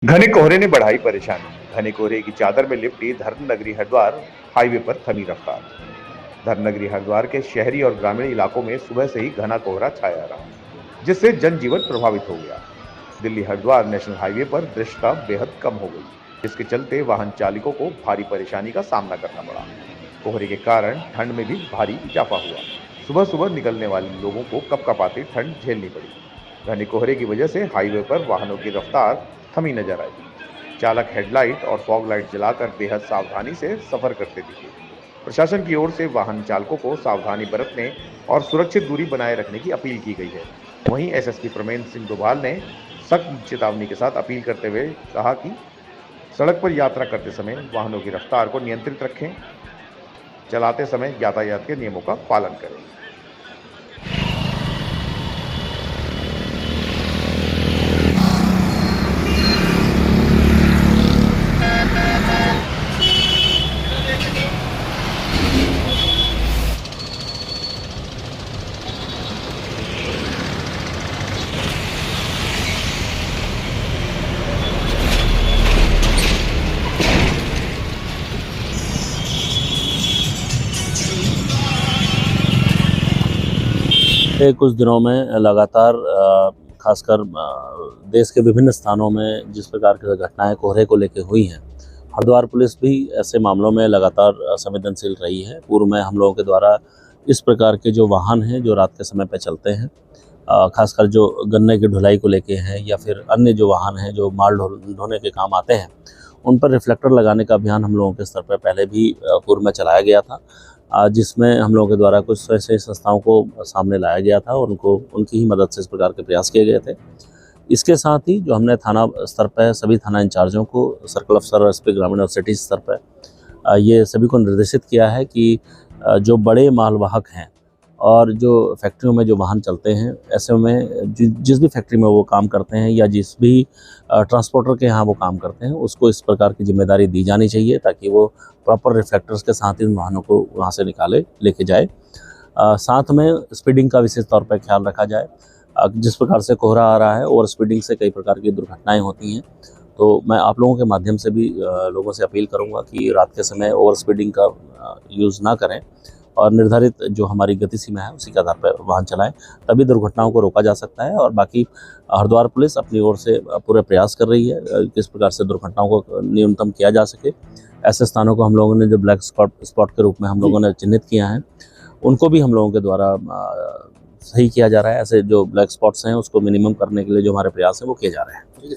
घने कोहरे ने बढ़ाई परेशानी। घने कोहरे की चादर में लिपटी धर्मनगरी हरिद्वार हाईवे पर थमी रफ्तार। धर्मनगरी हरिद्वार के शहरी और ग्रामीण इलाकों में सुबह से ही घना कोहरा छाया रहा, जिससे जनजीवन प्रभावित हो गया। दिल्ली हरिद्वार नेशनल हाईवे पर दृश्यता बेहद कम हो गई, जिसके चलते वाहन चालकों को भारी परेशानी का सामना करना पड़ा। कोहरे के कारण ठंड में भी भारी इजाफा हुआ। सुबह सुबह निकलने वाले लोगों को कपकपाती ठंड झेलनी पड़ी। घने कोहरे की वजह से हाईवे पर वाहनों की रफ्तार थमी नजर आई। चालक हेडलाइट और फॉग लाइट जलाकर बेहद सावधानी से सफर करते दिखे। प्रशासन की ओर से वाहन चालकों को सावधानी बरतने और सुरक्षित दूरी बनाए रखने की अपील की गई है। वहीं एसएसपी प्रमेंद्र सिंह डोभाल ने सख्त चेतावनी के साथ अपील करते हुए कहा कि सड़क पर यात्रा करते समय वाहनों की रफ्तार को नियंत्रित रखें, चलाते समय यातायात के नियमों का पालन करें। पिछले कुछ दिनों में लगातार खासकर देश के विभिन्न स्थानों में जिस प्रकार की घटनाएं कोहरे को लेकर हुई हैं, हरिद्वार पुलिस भी ऐसे मामलों में लगातार संवेदनशील रही है। पूर्व में हम लोगों के द्वारा इस प्रकार के जो वाहन हैं जो रात के समय पर चलते हैं, खासकर जो गन्ने की ढुलाई को लेके हैं या फिर अन्य जो वाहन हैं जो माल ढोने के काम आते हैं, उन पर रिफ्लेक्टर लगाने का अभियान हम लोगों के स्तर पर पहले भी पूर्व में चलाया गया था, जिसमें हम लोगों के द्वारा कुछ स्वयंसेवी संस्थाओं को सामने लाया गया था और उनकी ही मदद से इस प्रकार के प्रयास किए गए थे। इसके साथ ही जो हमने थाना स्तर पर सभी थाना इंचार्जों को, सर्कल अफसर, एसपी ग्रामीण और सिटी स्तर पर ये सभी को निर्देशित किया है कि जो बड़े मालवाहक हैं और जो फैक्ट्रियों में जो वाहन चलते हैं, ऐसे में जिस भी फैक्ट्री में वो काम करते हैं या जिस भी ट्रांसपोर्टर के यहाँ वो काम करते हैं, उसको इस प्रकार की जिम्मेदारी दी जानी चाहिए ताकि वो प्रॉपर रिफ्लेक्टर्स के साथ इन वाहनों को वहाँ से लेके जाए। साथ में स्पीडिंग का विशेष तौर पर ख्याल रखा जाए। जिस प्रकार से कोहरा आ रहा है, ओवर स्पीडिंग से कई प्रकार की दुर्घटनाएँ होती हैं, तो मैं आप लोगों के माध्यम से भी लोगों से अपील करूँगा कि रात के समय ओवर स्पीडिंग का यूज़ ना करें और निर्धारित जो हमारी गति सीमा है उसी के आधार पर वाहन चलाएं, तभी दुर्घटनाओं को रोका जा सकता है। और बाकी हरिद्वार पुलिस अपनी ओर से पूरे प्रयास कर रही है किस प्रकार से दुर्घटनाओं को न्यूनतम किया जा सके। ऐसे स्थानों को हम लोगों ने जो ब्लैक स्पॉट के रूप में हम लोगों ने चिन्हित किया है, उनको भी हम लोगों के द्वारा सही किया जा रहा है। ऐसे जो ब्लैक स्पॉट्स हैं उसको मिनिमम करने के लिए जो हमारे प्रयास हैं वो किए जा रहे हैं।